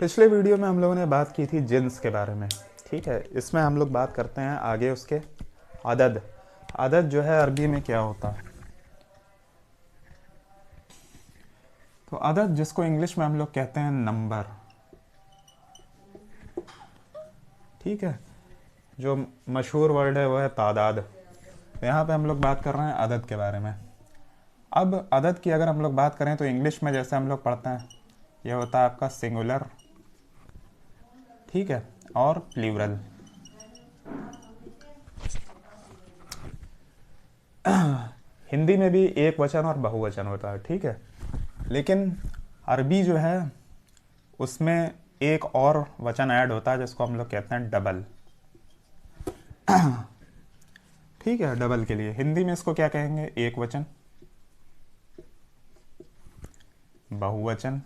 पिछले वीडियो में हम लोगों ने बात की थी जिन्स के बारे में। ठीक है, इसमें हम लोग बात करते हैं आगे उसके अदद। अदद जो है अरबी में क्या होता है? तो अदद जिसको इंग्लिश में हम लोग कहते हैं नंबर। ठीक है, जो मशहूर वर्ड है वो है तादाद। तो यहाँ पे हम लोग बात कर रहे हैं अदद के बारे में। अब अदद की अगर हम लोग बात करें तो इंग्लिश में जैसे हम लोग पढ़ते हैं, यह होता है आपका सिंगुलर, ठीक है, और प्लूरल। हिंदी में भी एक वचन और बहुवचन होता है, ठीक है, लेकिन अरबी जो है उसमें एक और वचन ऐड होता है जिसको हम लोग कहते हैं डबल। ठीक है, डबल के लिए हिंदी में इसको क्या कहेंगे? एक वचन, बहुवचन,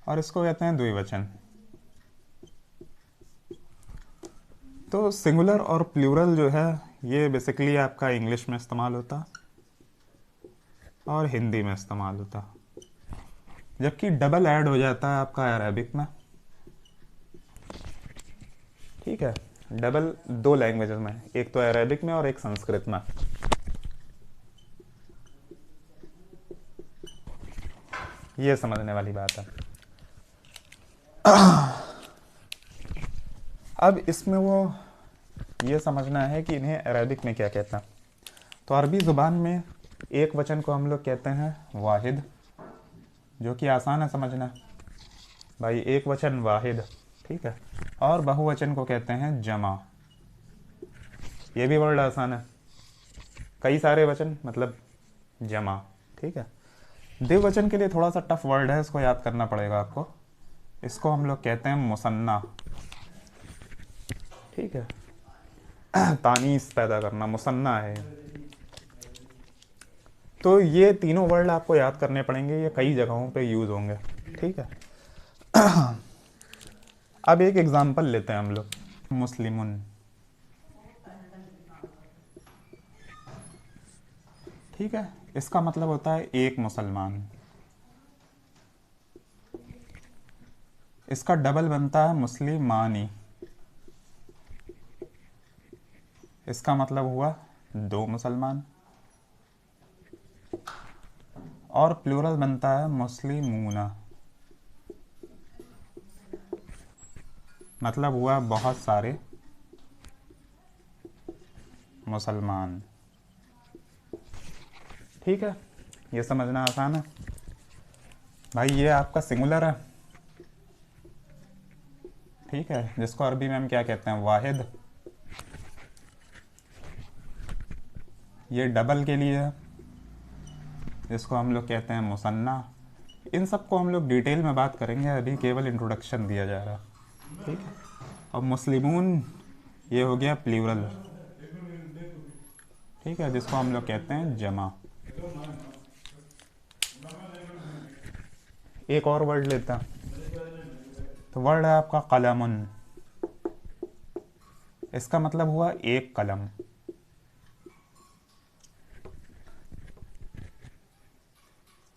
और इसको कहते हैं द्विवचन। तो सिंगुलर और प्लूरल जो है ये बेसिकली आपका इंग्लिश में इस्तेमाल होता और हिंदी में इस्तेमाल होता, जबकि डबल ऐड हो जाता है आपका अरेबिक में। ठीक है, डबल दो लैंग्वेजेस में, एक तो अरेबिक में और एक संस्कृत में। ये समझने वाली बात है। अब इसमें वो ये समझना है कि इन्हें अरेबिक में क्या कहता है। तो अरबी ज़ुबान में एक वचन को हम लोग कहते हैं वाहिद, जो कि आसान है समझना भाई, एक वचन वाहिद, ठीक है। और बहुवचन को कहते हैं जमा, ये भी वर्ड आसान है, कई सारे वचन मतलब जमा, ठीक है। द्विवचन के लिए थोड़ा सा टफ वर्ड है, इसको याद करना पड़ेगा आपको। इसको हम लोग कहते हैं मुसन्ना, ठीक है, तानीस पैदा करना, मुसन्ना है। तो ये तीनों वर्ड आपको याद करने पड़ेंगे, ये कई जगहों पे यूज़ होंगे, ठीक है। अब एक एग्जांपल लेते हैं हम लोग, मुस्लिमुन, ठीक है, इसका मतलब होता है एक मुसलमान। इसका डबल बनता है मुस्लिमानी, इसका मतलब हुआ दो मुसलमान। और प्लूरल बनता है मुस्लिमूना, मतलब हुआ बहुत सारे मुसलमान। ठीक है, ये समझना आसान है भाई। ये आपका सिंगुलर है, ठीक है, जिसको अरबी में हम क्या कहते हैं? वाहिद। ये डबल के लिए है, जिसको हम लोग कहते हैं मुसन्ना। इन सब को हम लोग डिटेल में बात करेंगे, अभी केवल इंट्रोडक्शन दिया जा रहा है, ठीक है। और मुस्लिमून ये हो गया प्लूरल, ठीक है, जिसको हम लोग कहते हैं जमा। एक और वर्ड लेते हैं, तो वर्ड है आपका कलमुन। इसका मतलब हुआ एक कलम,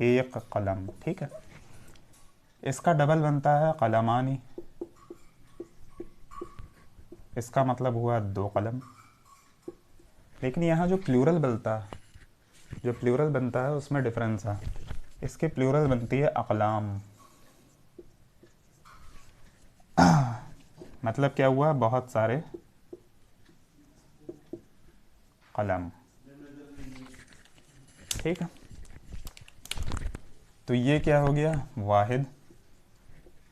एक कलम, ठीक है। इसका डबल बनता है कलमानी, इसका मतलब हुआ दो कलम। लेकिन यहाँ जो प्लूरल बनता है उसमें डिफरेंस है। इसकी प्लूरल बनती है अकलाम, मतलब क्या हुआ? बहुत सारे कलम, ठीक है। तो ये क्या हो गया? वाहिद।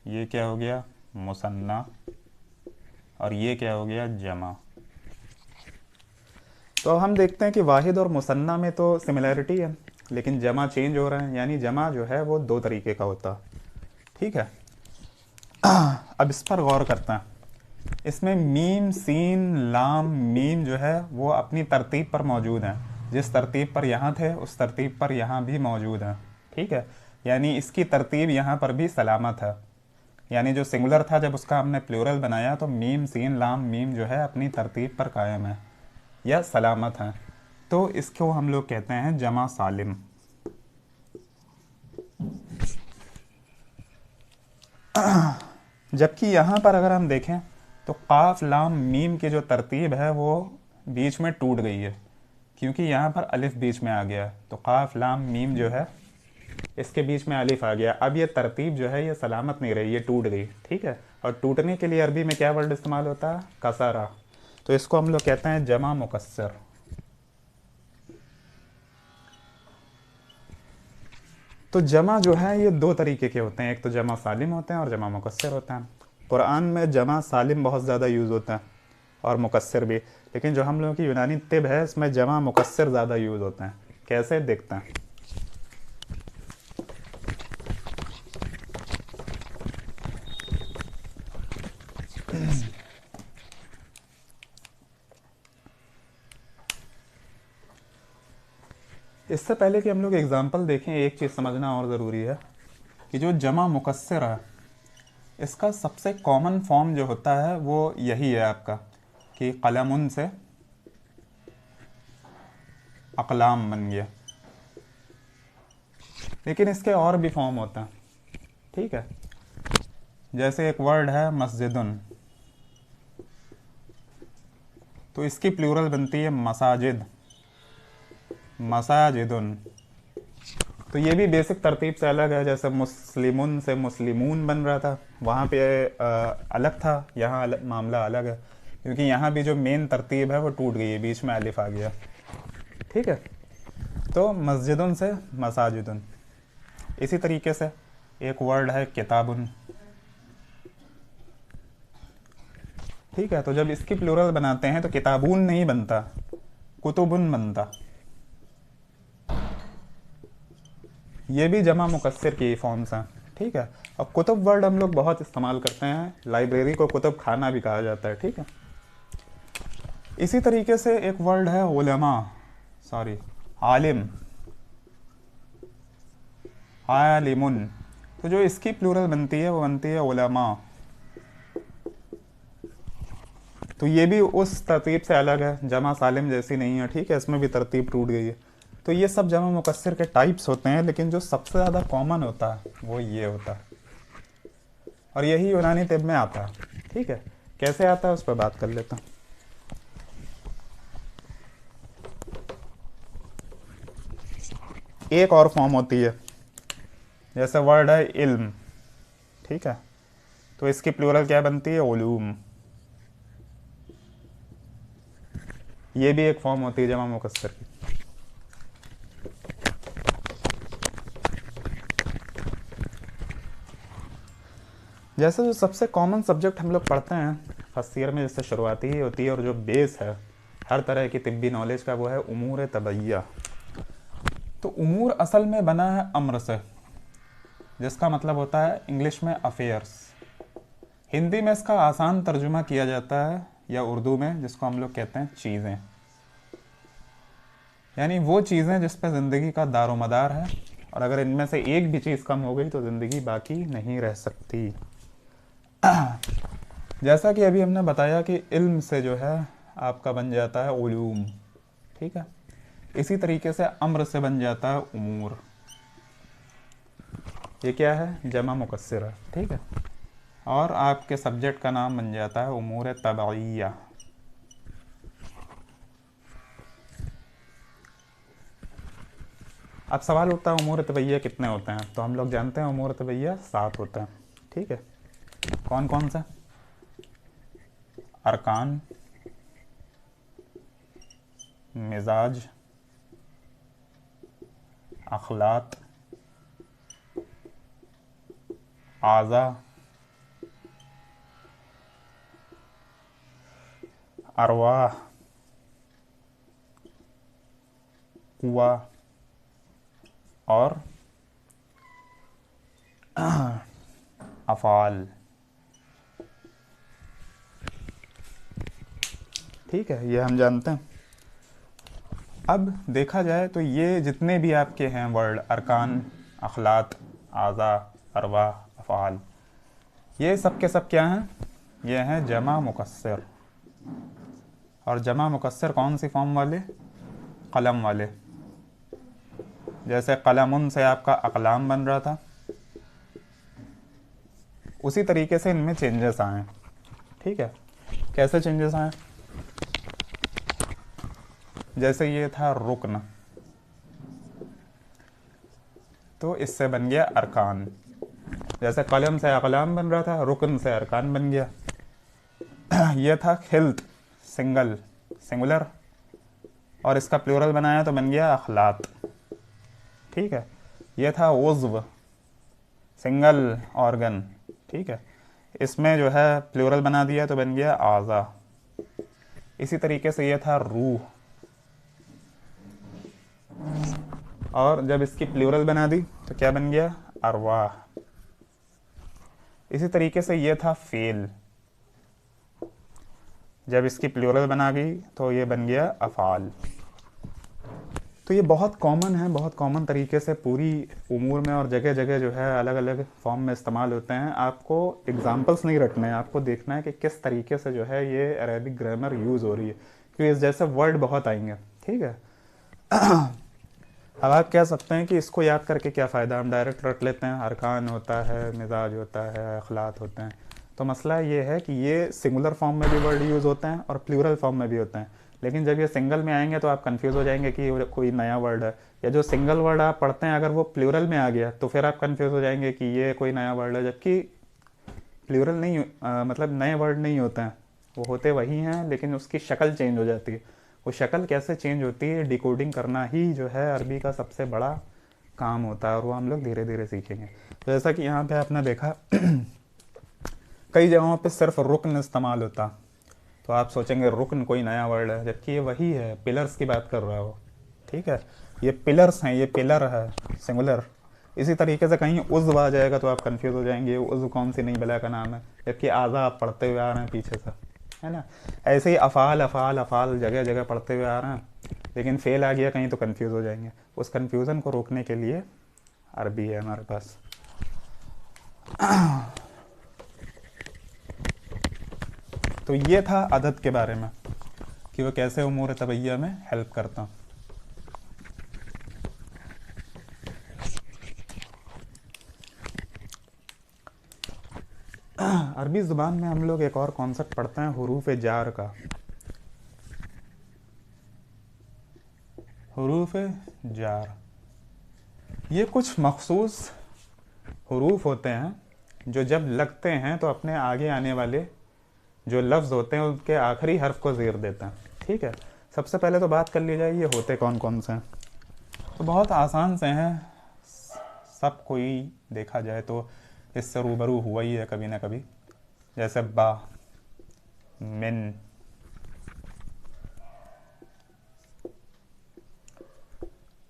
ये क्या हो गया? मुसन्ना। और ये क्या हो गया? जमा। तो हम देखते हैं कि वाहिद और मुसन्ना में तो सिमिलैरिटी है, लेकिन जमा चेंज हो रहा है, यानी जमा जो है वो दो तरीके का होता है, ठीक है। अब इस पर गौर करते हैं। इसमें मीम, सीन, लाम, मीम जो है वो अपनी तरतीब पर मौजूद हैं। जिस तरतीब पर यहाँ थे उस तरतीब पर यहाँ भी मौजूद हैं, ठीक है। यानी इसकी तरतीब यहाँ पर भी सलामत है। यानी जो सिंगुलर था जब उसका हमने प्लूरल बनाया तो मीम, सीन, लाम, मीम जो है अपनी तरतीब पर कायम है या सलामत है। तो इसको हम लोग कहते हैं जमा सालिम। जबकि यहाँ पर अगर हम देखें तो काफ लाम मीम की जो तरतीब है वो बीच में टूट गई है, क्योंकि यहाँ पर अलिफ बीच में आ गया है। तो काफ लाम मीम जो है इसके बीच में अलिफ आ गया। अब ये तरतीब जो है ये सलामत नहीं रही, ये टूट गई। ठीक है, और टूटने के लिए अरबी में क्या वर्ड इस्तेमाल होता है? कसरा। तो इसको हम लोग कहते हैं जमा मुकस्सर। तो जमा जो है ये दो तरीके के होते हैं, एक तो जमा सालिम होते हैं और जमा मुकस्सर होते हैं। कुरान में जमा सालिम बहुत ज़्यादा यूज़ होता है और मुकस्सर भी, लेकिन जो हम लोगों की यूनानी तिब है इसमें जमा मुकस्सर ज़्यादा यूज़ होते हैं। कैसे देखते हैं? इससे पहले कि हम लोग एग्जाम्पल देखें, एक चीज़ समझना और ज़रूरी है कि जो जमा मुकस्सर है इसका सबसे कॉमन फॉर्म जो होता है वो यही है आपका कि कलमुन से अकलाम बन गया, लेकिन इसके और भी फॉर्म होते हैं। ठीक है, जैसे एक वर्ड है मस्जिदुन, तो इसकी प्लूरल बनती है मसाजिद, मसाजिदुन। तो ये भी बेसिक तरतीब से अलग है। जैसे मुस्लिमुन से मुस्लिमून बन रहा था, वहाँ पे अलग था, यहाँ मामला अलग है, क्योंकि यहाँ भी जो मेन तरतीब है वो टूट गई है, बीच में अलिफ आ गया। ठीक है, तो मस्जिदुन से मसाजिदुन। इसी तरीके से एक वर्ड है किताबुन। ठीक है, तो जब इसकी प्लूरल बनाते हैं तो किताबून नहीं बनता, कुतुबुन बनता। ये भी जमा मुकस्सर की फॉर्म्स हैं। ठीक है, अब कुतुब वर्ड हम लोग बहुत इस्तेमाल करते हैं, लाइब्रेरी को कुतुब खाना भी कहा जाता है। ठीक है, इसी तरीके से एक वर्ड है उलमा, सॉरी आलिम, आलिमुन। तो जो इसकी प्लूरल बनती है वो बनती है उलमा। तो ये भी उस तरतीब से अलग है, जमा सालिम जैसी नहीं है। ठीक है, इसमें भी तरतीब टूट गई है। तो ये सब जमा मुकस्सर के टाइप्स होते हैं, लेकिन जो सबसे ज़्यादा कॉमन होता है वो ये होता है, और यही यूनानी तिब में आता है। ठीक है, कैसे आता है उस पर बात कर लेता हूँ। एक और फॉर्म होती है, जैसे वर्ड है इल्म। ठीक है, तो इसकी प्लूरल क्या बनती है? उलूम। ये भी एक फॉर्म होती है जमा मुकस्सर की। जैसे जो सबसे कॉमन सब्जेक्ट हम लोग पढ़ते हैं फर्स्ट ईयर में, जैसे शुरुआती ही होती है, और जो बेस है हर तरह की तिब्बी नॉलेज का, वो है उमूर तबैया। तो उमूर असल में बना है अम्र से, जिसका मतलब होता है इंग्लिश में अफेयर्स। हिंदी में इसका आसान तर्जुमा किया जाता है, या उर्दू में जिसको हम लोग कहते हैं चीज़ें, यानी वो चीज़ें जिस पर ज़िंदगी का दारोमदार है, और अगर इनमें से एक भी चीज़ कम हो गई तो ज़िंदगी बाकी नहीं रह सकती। जैसा कि अभी हमने बताया कि इल्म से जो है आपका बन जाता है उलूम। ठीक है, इसी तरीके से अम्र से बन जाता है उमूर। ये क्या है? जमा मुकस्सर है। ठीक है, और आपके सब्जेक्ट का नाम बन जाता है उमूर तबैया। अब सवाल उठता है उमूर तबैया कितने होते हैं? तो हम लोग जानते हैं उमूर तबैया 7 होते हैं। ठीक है, कौन कौन सा? अरकान, मिजाज, अखलात, आज़ा, अरवाह, कुआ और अफ़ाल। ठीक है, ये हम जानते हैं। अब देखा जाए तो ये जितने भी आपके हैं वर्ड, अरकान, अखलात, आज़ा, अरवा, अफ़ाल, ये सब के सब क्या हैं? ये हैं जमा मुकस्सर। और जमा मुकस्सर कौन सी फॉर्म वाले? कलम वाले। जैसे कलमुन से आपका अकलाम बन रहा था, उसी तरीके से इनमें चेंजेस आए। ठीक है, कैसे चेंजेस आए? जैसे ये था रुकन, तो इससे बन गया अरकान। जैसे कलम से अकलाम बन रहा था, रुकन से अरकान बन गया। ये था खिल्त, सिंगल सिंगुलर, और इसका प्लूरल बनाया तो बन गया अखलात। ठीक है, ये था उज़्व, सिंगल ऑर्गन। ठीक है, इसमें जो है प्लूरल बना दिया तो बन गया आज़ा। इसी तरीके से ये था रूह, और जब इसकी प्लूरल बना दी तो क्या बन गया? अरवाह। इसी तरीके से ये था फेल, जब इसकी प्लूरल बना गई तो ये बन गया अफ़ाल। तो ये बहुत कॉमन है, बहुत कॉमन तरीके से पूरी उमूर में और जगह जगह जो है अलग अलग फॉर्म में इस्तेमाल होते हैं। आपको एग्जांपल्स नहीं रटने हैं, आपको देखना है कि किस तरीके से जो है ये अरेबिक ग्रामर यूज़ हो रही है, क्योंकि इस जैसे वर्ड बहुत आएंगे। ठीक है, अब आप कह सकते हैं कि इसको याद करके क्या फ़ायदा, हम डायरेक्ट रट लेते हैं, अरकान होता है, मिजाज होता है, अखलात होते हैं। तो मसला ये है कि ये सिंगुलर फॉर्म में भी वर्ड यूज़ होते हैं और प्लूरल फॉर्म में भी होते हैं, लेकिन जब ये सिंगल में आएंगे तो आप कंफ्यूज हो जाएंगे कि ये कोई नया वर्ड है, या जो सिंगल वर्ड आप पढ़ते हैं अगर वो प्लूरल में आ गया तो फिर आप कंफ्यूज हो जाएंगे कि ये कोई नया वर्ड है, जबकि प्लूरल नहीं मतलब नए वर्ड नहीं होते हैं, वो होते वही हैं लेकिन उसकी शक्ल चेंज हो जाती है। वो शक्ल कैसे चेंज होती है, डिकोडिंग करना ही जो है अरबी का सबसे बड़ा काम होता है, और वो हम लोग धीरे धीरे सीखेंगे। तो जैसा कि यहाँ पे आपने देखा कई जगहों पे सिर्फ रुकन इस्तेमाल होता, तो आप सोचेंगे रुकन कोई नया वर्ड है, जबकि ये वही है, पिलर्स की बात कर रहा हो। ठीक है, ये पिलर्स हैं, ये पिलर है सिंगुलर। इसी तरीके से कहीं उज़्व आ जाएगा तो आप कंफ्यूज हो जाएंगे, उज़्व कौन सी नई बला का नाम है, जबकि आज़ा आप पढ़ते हुए आ रहे हैं पीछे से, है ना। ऐसे ही अफ़ाल अफ़ाल अफ़ाल जगह जगह पढ़ते हुए आ रहे हैं, लेकिन फेल आ गया कहीं तो कंफ्यूज हो जाएंगे। उस कन्फ्यूज़न को रोकने के लिए अरबी है हमारे पास। तो ये था अदद के बारे में कि वो कैसे उमूर तबैया में हेल्प करता। अरबी ज़ुबान में हम लोग एक और कॉन्सेप्ट पढ़ते हैं, हुरूफ जार का। हुरूफ जार ये कुछ मखसूस हुरूफ होते हैं जो जब लगते हैं तो अपने आगे आने वाले जो लफ्ज़ होते हैं उनके आखिरी हर्फ को ज़ेर देते हैं। ठीक है, सबसे पहले तो बात कर ली जाए ये होते कौन कौन से हैं। तो बहुत आसान से हैं, सब कोई देखा जाए तो इससे रूबरू हुआ ही है कभी ना कभी। जैसे बा, मिन,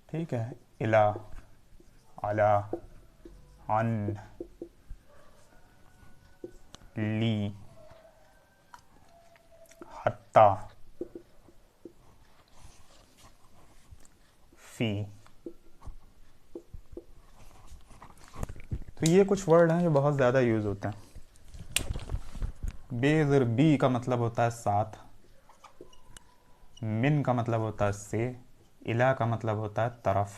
ठीक है, इला, अला, अन, ली, हत्ता, फी। तो ये कुछ वर्ड हैं जो बहुत ज़्यादा यूज़ होते हैं। बेज़र बी का मतलब होता है साथ, मिन का मतलब होता है से, इला का मतलब होता है तरफ,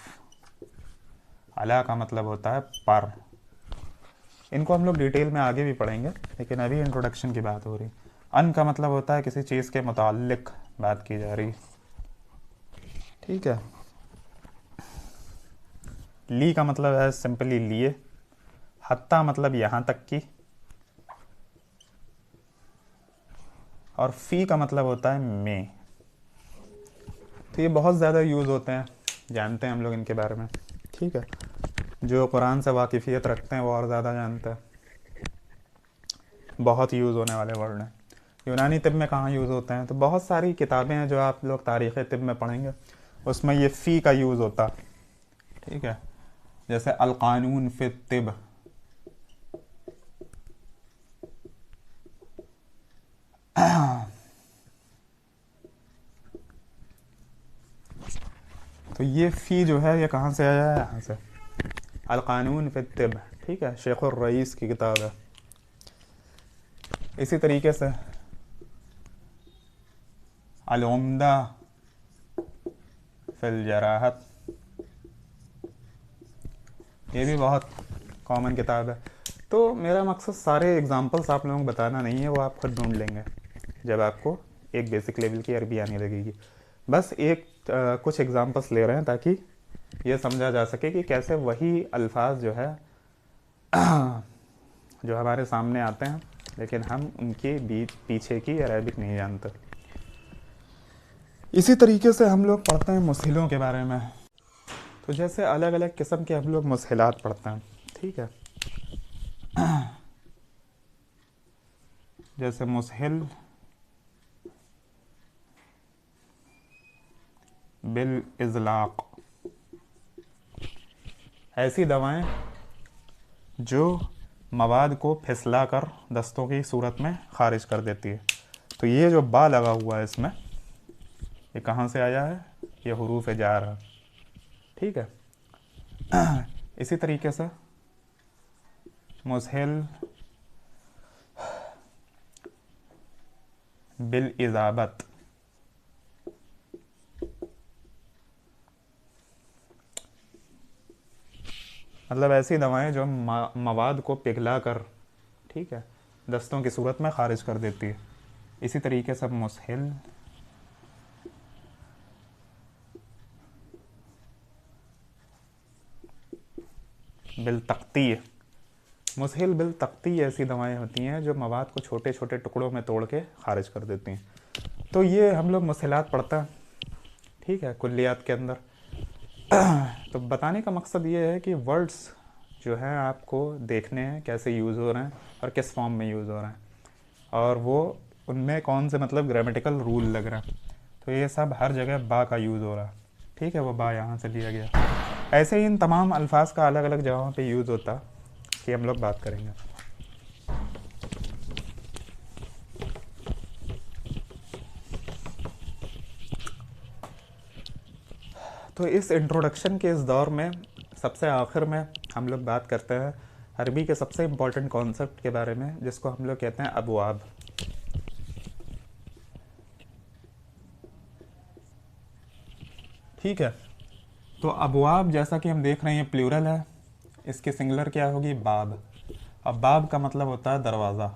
अला का मतलब होता है पर। इनको हम लोग डिटेल में आगे भी पढ़ेंगे, लेकिन अभी इंट्रोडक्शन की बात हो रही। अन का मतलब होता है किसी चीज़ के मुताल्लिक बात की जा रही। ठीक है, ली का मतलब है सिंपली लिए, हत्ता मतलब यहाँ तक की, और फ़ी का मतलब होता है में। तो ये बहुत ज़्यादा यूज़ होते हैं, जानते हैं हम लोग इनके बारे में। ठीक है, जो कुरान से वाकिफ़ियत रखते हैं वो और ज़्यादा जानते हैं, बहुत यूज़ होने वाले वर्ड हैं। यूनानी तिब में कहाँ यूज़ होते हैं, तो बहुत सारी किताबें हैं जो आप लोग तारीख़ तिब में पढ़ेंगे, उसमें ये फ़ी का यूज़ होता। ठीक है, जैसे अल क़ानून फ़ी तिब, तो ये फ़ी जो है ये कहाँ से आया है, यहाँ से, अल क़ानून फ़ी तिब। ठीक है, शेखुर रईस की किताब है। इसी तरीके से अल उम्दा फ़िल जराहत, ये भी बहुत कॉमन किताब है। तो मेरा मकसद सारे एग्जांपल्स आप लोगों को बताना नहीं है, वो आप खुद ढूंढ लेंगे जब आपको एक बेसिक लेवल की अरबी आने लगेगी। बस एक कुछ एग्जांपल्स ले रहे हैं ताकि ये समझा जा सके कि कैसे वही अल्फाज जो है जो हमारे सामने आते हैं लेकिन हम उनके बीच पीछे की अरेबिक नहीं जानते। इसी तरीके से हम लोग पढ़ते हैं मुसहिलों के बारे में। तो जैसे अलग अलग किस्म के हम लोग मुसहिलात पढ़ते हैं, ठीक है। जैसे मुसहिल बिल इज़लाक़, ऐसी दवाएं जो मवाद को फिसला कर दस्तों की सूरत में ख़ारिज कर देती है। तो ये जो बा लगा हुआ है इसमें, ये कहाँ से आया है? ये हुरूफ जार है, ठीक है। इसी तरीके से मुसहिल बिल इजाबत, मतलब ऐसी दवाएं जो मवाद को पिघला कर, ठीक है, दस्तों की सूरत में ख़ारिज कर देती है। इसी तरीके से मुसहिल बिल तख्ती, मुसहिल बिल तख्ती ऐसी दवाएं होती हैं जो मवाद को छोटे छोटे टुकड़ों में तोड़ के ख़ारिज कर देती हैं। तो ये हम लोग मुसहिलात पढ़ते हैं, ठीक है, कुल्लियात के अंदर। तो बताने का मकसद ये है कि वर्ड्स जो हैं आपको देखने हैं कैसे यूज़ हो रहे हैं और किस फॉर्म में यूज़ हो रहे हैं, और वो उनमें कौन से मतलब ग्रामेटिकल रूल लग रहे हैं। तो ये सब हर जगह बा का यूज़ हो रहा है, ठीक है, वो बा यहाँ से लिया गया। ऐसे ही इन तमाम अल्फाज का अलग अलग जगहों पे यूज़ होता कि हम लोग बात करेंगे। तो इस इंट्रोडक्शन के इस दौर में सबसे आखिर में हम लोग बात करते हैं अरबी के सबसे इम्पोर्टेंट कॉन्सेप्ट के बारे में, जिसको हम लोग कहते हैं अबवाब। ठीक है, तो अबवाब जैसा कि हम देख रहे हैं प्लूरल है, इसकी सिंगुलर क्या होगी? बाब। अब बाब का मतलब होता है दरवाज़ा।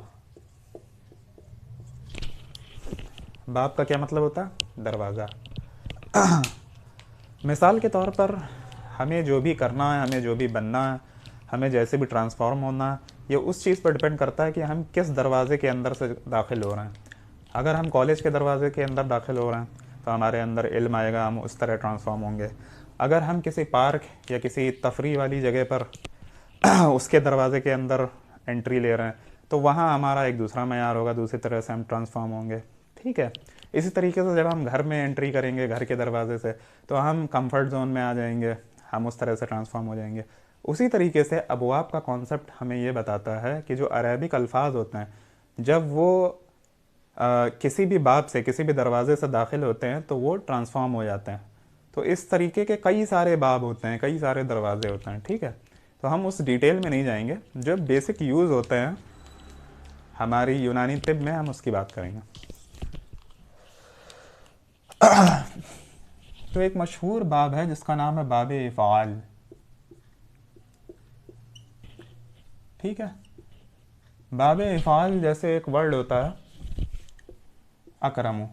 बाब का क्या मतलब होता है? दरवाज़ा। मिसाल के तौर पर हमें जो भी करना है, हमें जो भी बनना है, हमें जैसे भी ट्रांसफॉर्म होना है, ये उस चीज़ पर डिपेंड करता है कि हम किस दरवाज़े के अंदर से दाखिल हो रहे हैं। अगर हम कॉलेज के दरवाज़े के अंदर दाखिल हो रहे हैं तो हमारे अंदर इल्म आएगा, हम उस तरह ट्रांसफॉर्म होंगे। अगर हम किसी पार्क या किसी तफरी वाली जगह पर उसके दरवाज़े के अंदर एंट्री ले रहे हैं तो वहाँ हमारा एक दूसरा मैयार होगा, दूसरी तरह से हम ट्रांसफॉर्म होंगे, ठीक है। इसी तरीके से जब हम घर में एंट्री करेंगे घर के दरवाजे से तो हम कंफर्ट जोन में आ जाएंगे, हम उस तरह से ट्रांसफॉर्म हो जाएंगे। उसी तरीके से अबवाब का कॉन्सेप्ट हमें ये बताता है कि जो अरेबिक अल्फाज होते हैं जब वो किसी भी बाब से, किसी भी दरवाजे से दाखिल होते हैं तो वो ट्रांसफॉर्म हो जाते हैं। तो इस तरीके के कई सारे बाब होते हैं, कई सारे दरवाजे होते हैं, ठीक है। तो हम उस डिटेल में नहीं जाएंगे, जो बेसिक यूज़ होते हैं हमारी यूनानी तिब में हम उसकी बात करेंगे। तो एक मशहूर बाब है जिसका नाम है बाब इफ़ाल, ठीक है। बाब इफ़ाल जैसे एक वर्ड होता है अकरमु,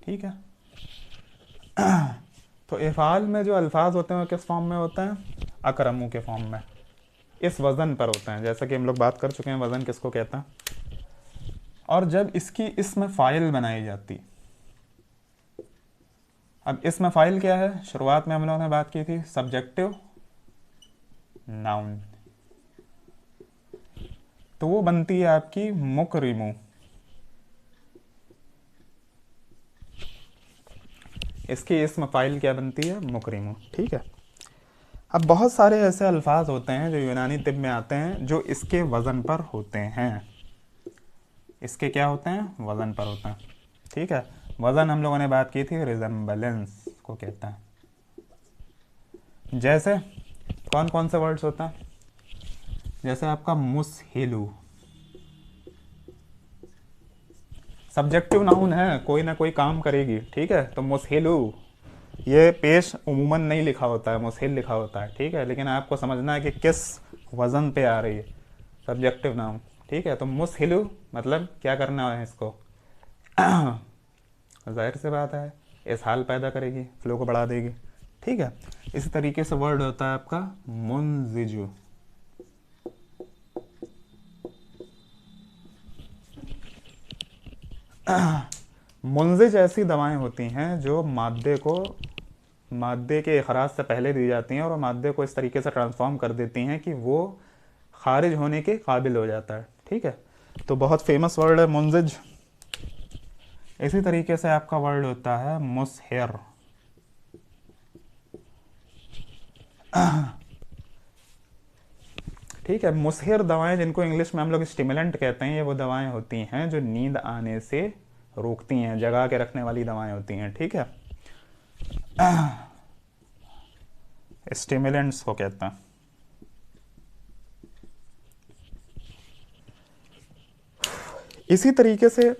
ठीक है। तो इफ़ाल में जो अल्फाज होते हैं वो किस फॉर्म में होते हैं? अकरमु के फॉर्म में, इस वज़न पर होते हैं, जैसा कि हम लोग बात कर चुके हैं वज़न किसको कहते हैं। और जब इसकी इसमें फ़ाइल बनाई जाती, अब इसमें फ़ाइल क्या है? शुरुआत में हम लोगों ने बात की थी सब्जेक्टिव नाउन, तो वो बनती है आपकी मुकरिमु। इसकी इसमें फ़ाइल क्या बनती है? मुकरिमु, ठीक है। अब बहुत सारे ऐसे अल्फाज होते हैं जो यूनानी तिब में आते हैं जो इसके वज़न पर होते हैं। इसके क्या होते हैं? वज़न पर होते हैं, ठीक है। वज़न हम लोगों ने बात की थी रिजेम्बलेंस को कहते हैं। जैसे कौन कौन से वर्ड्स होते हैं? जैसे आपका मुसहिलु, सब्जेक्टिव नाउन है, कोई ना कोई काम करेगी, ठीक है, तो मुसहिलु ये पेश उमूमन नहीं लिखा होता है, मुस्हिल लिखा होता है, ठीक है, लेकिन आपको समझना है कि किस वज़न पे आ रही है, सब्जेक्टिव नाउन, ठीक है। तो मुस्हिलु मतलब क्या करना है इसको, जाहिर सी बात है इस हाल पैदा करेगी, फ्लो को बढ़ा देगी, ठीक है। इसी तरीके से वर्ड होता है आपका मुनजिजु। मुंजिज ऐसी दवाएं होती हैं जो मादे के इखराज से पहले दी जाती हैं और मादे को इस तरीके से ट्रांसफॉर्म कर देती हैं कि वो खारिज होने के काबिल हो जाता है, ठीक है। तो बहुत फेमस वर्ड है मुंजिज। इसी तरीके से आपका वर्ड होता है मुसहिर। ठीक है, मुसहिर दवाएं जिनको इंग्लिश में हम लोग स्टिमुलेंट कहते हैं, ये वो दवाएं होती हैं जो नींद आने से रोकती हैं, जगा के रखने वाली दवाएं होती हैं, ठीक है। स्टिमुलेंट्स को कहते हैं। इसी तरीके से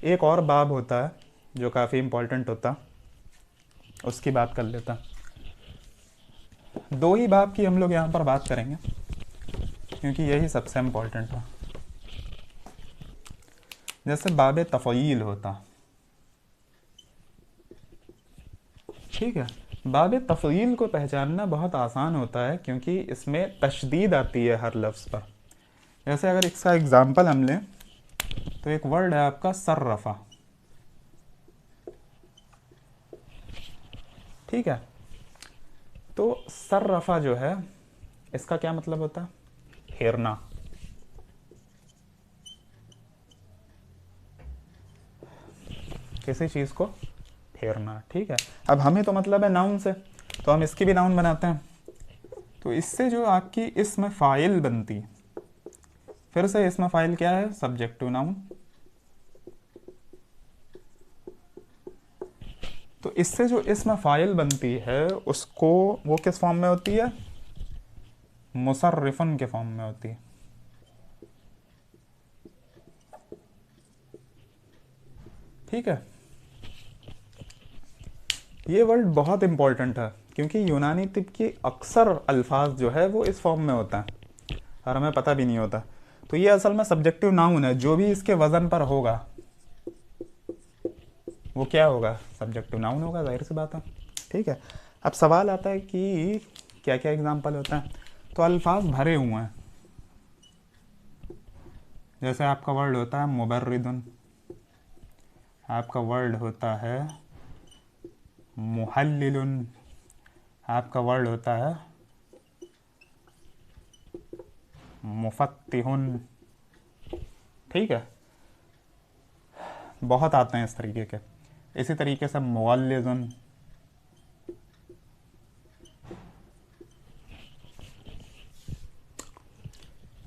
एक और बाब होता है जो काफ़ी इम्पोर्टेंट होता, उसकी बात कर लेता। दो ही बाब की हम लोग यहाँ पर बात करेंगे क्योंकि यही सबसे इम्पोर्टेंट है। जैसे बाब तफ़यील होता, ठीक है। बाब तफ़यील को पहचानना बहुत आसान होता है क्योंकि इसमें तशदीद आती है हर लफ्ज़ पर। जैसे अगर इसका एग्ज़ाम्पल हम लें तो एक वर्ड है आपका सर्रफ़ा, ठीक है। तो सर्रफ़ा जो है इसका क्या मतलब होता है, फेरना, किसी चीज़ को फेरना, ठीक है। अब हमें तो मतलब है नाउन से, तो हम इसकी भी नाउन बनाते हैं। तो इससे जो आपकी इसम फ़ाइल बनती, फिर से इसम फ़ाइल क्या है, सब्जेक्टिव नाउन। तो इससे जो इसम फ़ाइल बनती है उसको वो किस फॉर्म में होती है, मुसर्रिफन के फॉर्म में होती है, ठीक है। ये वर्ड बहुत इंपॉर्टेंट है क्योंकि यूनानी तिब की अक्सर अल्फाज जो है वो इस फॉर्म में होता है और हमें पता भी नहीं होता। तो ये असल में सब्जेक्टिव नाउन है, जो भी इसके वज़न पर होगा वो क्या होगा, सब्जेक्टिव नाउन होगा, जाहिर सी बात है, ठीक है। अब सवाल आता है कि क्या क्या एग्जाम्पल होता है। तो अल्फाज भरे हुए हैं, जैसे आपका वर्ड होता है मुबर्रिदुन, आपका वर्ड होता है मुहल्लिलुन, आपका वर्ड होता है मुफत्तिहुन, ठीक है। बहुत आते हैं इस तरीके के। इसी तरीके से मुअल्लिजुन,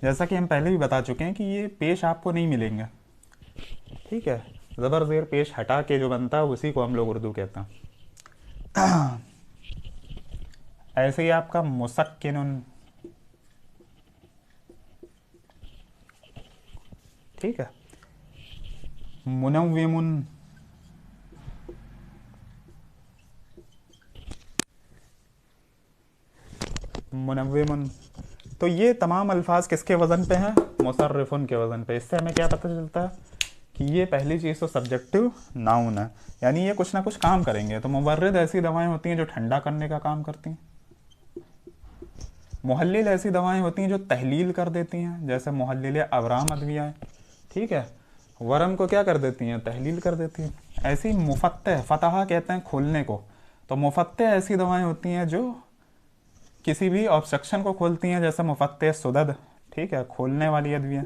जैसा कि हम पहले भी बता चुके हैं कि ये पेश आपको नहीं मिलेंगे, ठीक है। ज़बर ज़ेर पेश हटा के जो बनता है उसी को हम लोग उर्दू कहते हैं। ऐसे ही आपका मुसक्किनुन, ठीक है। मुनव्विमुन, मुनव्विमुन। तो ये तमाम अल्फाज किसके वज़न पे हैं, मुसर्रिफुन के वज़न पे। इससे हमें क्या पता चलता है कि ये पहली चीज़ तो सब्जेक्टिव नाउन है, यानी ये कुछ ना कुछ काम करेंगे। तो मुबर्रिद ऐसी दवाएं होती हैं जो ठंडा करने का काम करती हैं, मुहल्लिल ऐसी दवाएं होती हैं जो तहलील कर देती हैं, जैसे मुहल्लिल अवराम अद्विया है, ठीक है। वरम को क्या कर देती हैं, तहलील कर देती हैं। ऐसी मुफत्तह, फतहा कहते हैं खोलने को, तो मुफत्तह ऐसी दवाएं होती हैं जो किसी भी ऑब्स्ट्रक्शन को खोलती हैं, जैसे मुफत्तह सुदद, ठीक है, खोलने वाली अद्विया।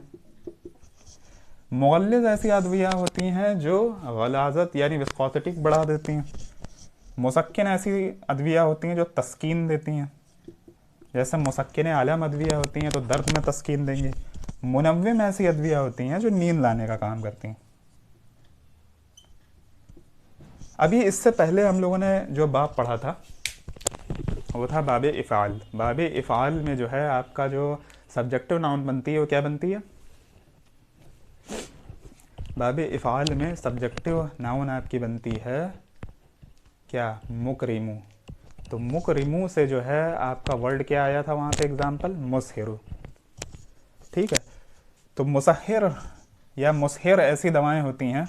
मुगल्लिज़ ऐसी अद्विया होती हैं जो गलाजत यानी विस्कोसिटी बढ़ा देती हैं। मुसक्किन ऐसी अद्विया होती हैं जो तस्कीन देती हैं, जैसे मुसक्किन आलम अद्विया होती हैं तो दर्द में तस्कीन देंगी। मुनव्विम ऐसी अद्विया होती हैं जो नींद लाने का काम करती हैं। अभी इससे पहले हम लोगों ने जो बाब पढ़ा था वो था बाब इफ़ाल। बाब इफ़ाल में जो है आपका जो सब्जेक्टिव नाउन बनती है वो क्या बनती है, बाब इफ़ाल में सब्जेक्टिव नाउन आपकी बनती है क्या, मुकरिमू। तो मुकरिमू से जो है आपका वर्ड क्या आया था वहाँ पे एग्जाम्पल, मुसहिर। ठीक है, तो मुसहिर या मुसहिर ऐसी दवाएं होती हैं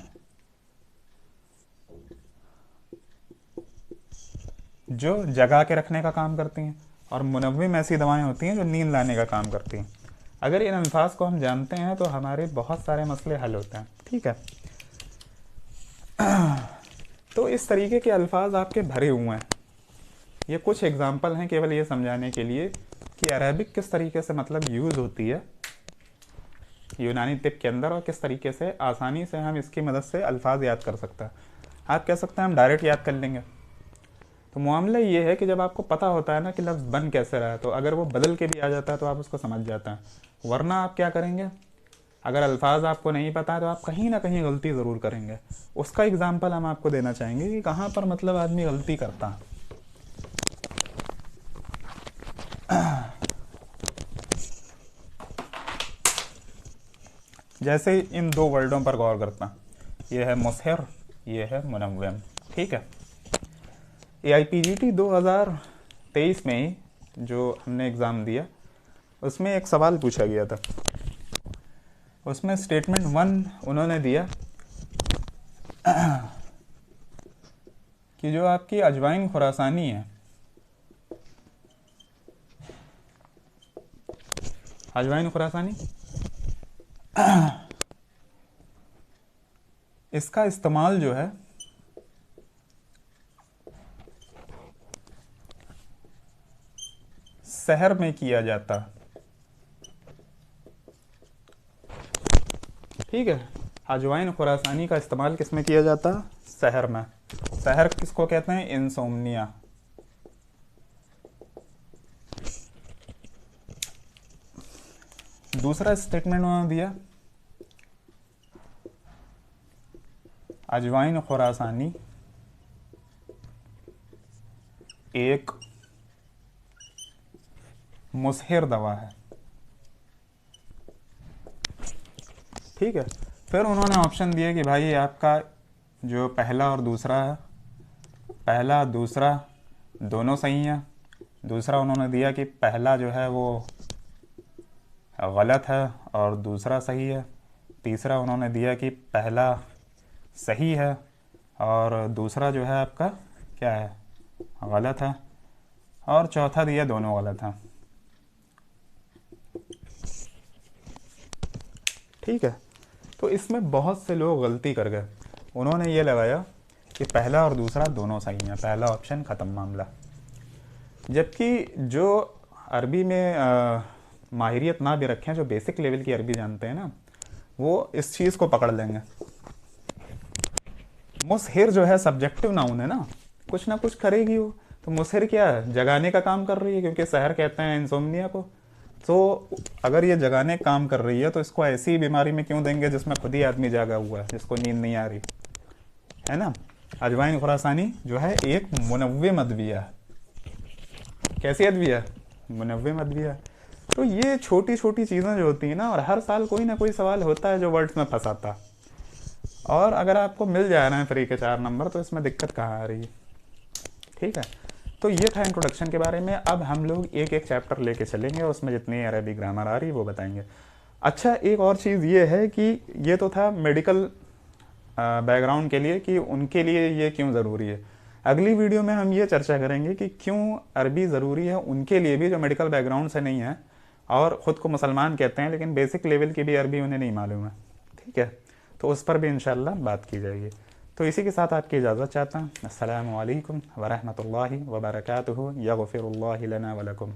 जो जगा के रखने का काम करती हैं, और मुनव्विम ऐसी दवाएं होती हैं जो नींद लाने का काम करती हैं। अगर इन अल्फाज को हम जानते हैं तो हमारे बहुत सारे मसले हल होते हैं। ठीक है, तो इस तरीके के अल्फाज आपके भरे हुए हैं। ये कुछ एग्जाम्पल हैं केवल ये समझाने के लिए कि अरबिक किस तरीके से मतलब यूज़ होती है यूनानी तिब के अंदर, और किस तरीके से आसानी से हम इसकी मदद से अल्फाज याद कर सकते हैं। आप कह सकते हैं हम डायरेक्ट याद कर लेंगे, तो मामला ये है कि जब आपको पता होता है ना कि लफ्ज़ बन कैसे रहा है, तो अगर वो बदल के भी आ जाता है तो आप उसको समझ जाते हैं। वरना आप क्या करेंगे, अगर अल्फाज आपको नहीं पता है तो आप कहीं ना कहीं गलती ज़रूर करेंगे। उसका एग्जाम्पल हम आपको देना चाहेंगे कि कहाँ पर मतलब आदमी गलती करता है। जैसे इन दो वर्डों पर गौर करता, ये है मुसहिर, ये है मुनव्विम। ठीक है, AIPGT 2023 में ही जो हमने एग्ज़ाम दिया उसमें एक सवाल पूछा गया था। उसमें स्टेटमेंट 1 उन्होंने दिया कि जो आपकी अजवाइन खुरासानी है, अजवाइन खुरासानी, इसका इस्तेमाल जो है शहर में किया जाता। ठीक है, अजवाइन खुरासानी का इस्तेमाल किस में किया जाता, शहर में। शहर किसको कहते हैं, इंसोम्निया। दूसरा स्टेटमेंट उन्होंने दिया, अजवाइन खुरासानी एक मुसहिर दवा है। ठीक है, फिर उन्होंने ऑप्शन दिए कि भाई आपका जो पहला और दूसरा है, पहला दूसरा दोनों सही है। दूसरा उन्होंने दिया कि पहला जो है वो गलत है और दूसरा सही है। तीसरा उन्होंने दिया कि पहला सही है और दूसरा जो है आपका क्या है, गलत है। और चौथा दिया दोनों गलत हैं। ठीक है, तो इसमें बहुत से लोग गलती कर गए। उन्होंने ये लगाया कि पहला और दूसरा दोनों सही हैं, पहला ऑप्शन ख़त्म मामला। जबकि जो अरबी में माहिरियत ना भी रखें, जो बेसिक लेवल की अरबी जानते हैं ना, वो इस चीज़ को पकड़ लेंगे। मुसहिर जो है सब्जेक्टिव नाउन है ना, कुछ ना कुछ करेगी वो। तो मुसहिर क्या है, जगाने का काम कर रही है, क्योंकि सहर कहते हैं इंसोम्निया को। तो अगर ये जगाने काम कर रही है तो इसको ऐसी बीमारी में क्यों देंगे जिसमें खुद ही आदमी जागा हुआ है, जिसको नींद नहीं आ रही है ना। अजवाइन खुरासानी जो है एक मुनव्विम अदविया है। कैसी अदविया, मुनव्विम अदविया। तो ये छोटी छोटी चीज़ें जो होती हैं ना, और हर साल कोई ना कोई सवाल होता है जो वर्ड्स में फंसाता। और अगर आपको मिल जा रहे हैं फ्री के 4 नंबर तो इसमें दिक्कत कहाँ आ रही है। ठीक है, तो ये था इंट्रोडक्शन के बारे में। अब हम लोग एक एक चैप्टर लेके चलेंगे और उसमें जितनी अरबी ग्रामर आ रही है वो बताएंगे। अच्छा, एक और चीज़ ये है कि ये तो था मेडिकल बैकग्राउंड के लिए कि उनके लिए ये क्यों ज़रूरी है। अगली वीडियो में हम ये चर्चा करेंगे कि क्यों अरबी ज़रूरी है उनके लिए भी जो मेडिकल बैकग्राउंड से नहीं है और ख़ुद को मुसलमान कहते हैं लेकिन बेसिक लेवल की भी अरबी उन्हें नहीं मालूम है। ठीक है, तो उस पर भी इंशाल्लाह बात की जाएगी। तो इसी के साथ आपकी इजाज़त चाहता हूँ। अस्सलामु अलैकुम व रहमतुल्लाहि व बरकातुहू। यग़फिरुल्लाहु लना व लकुम।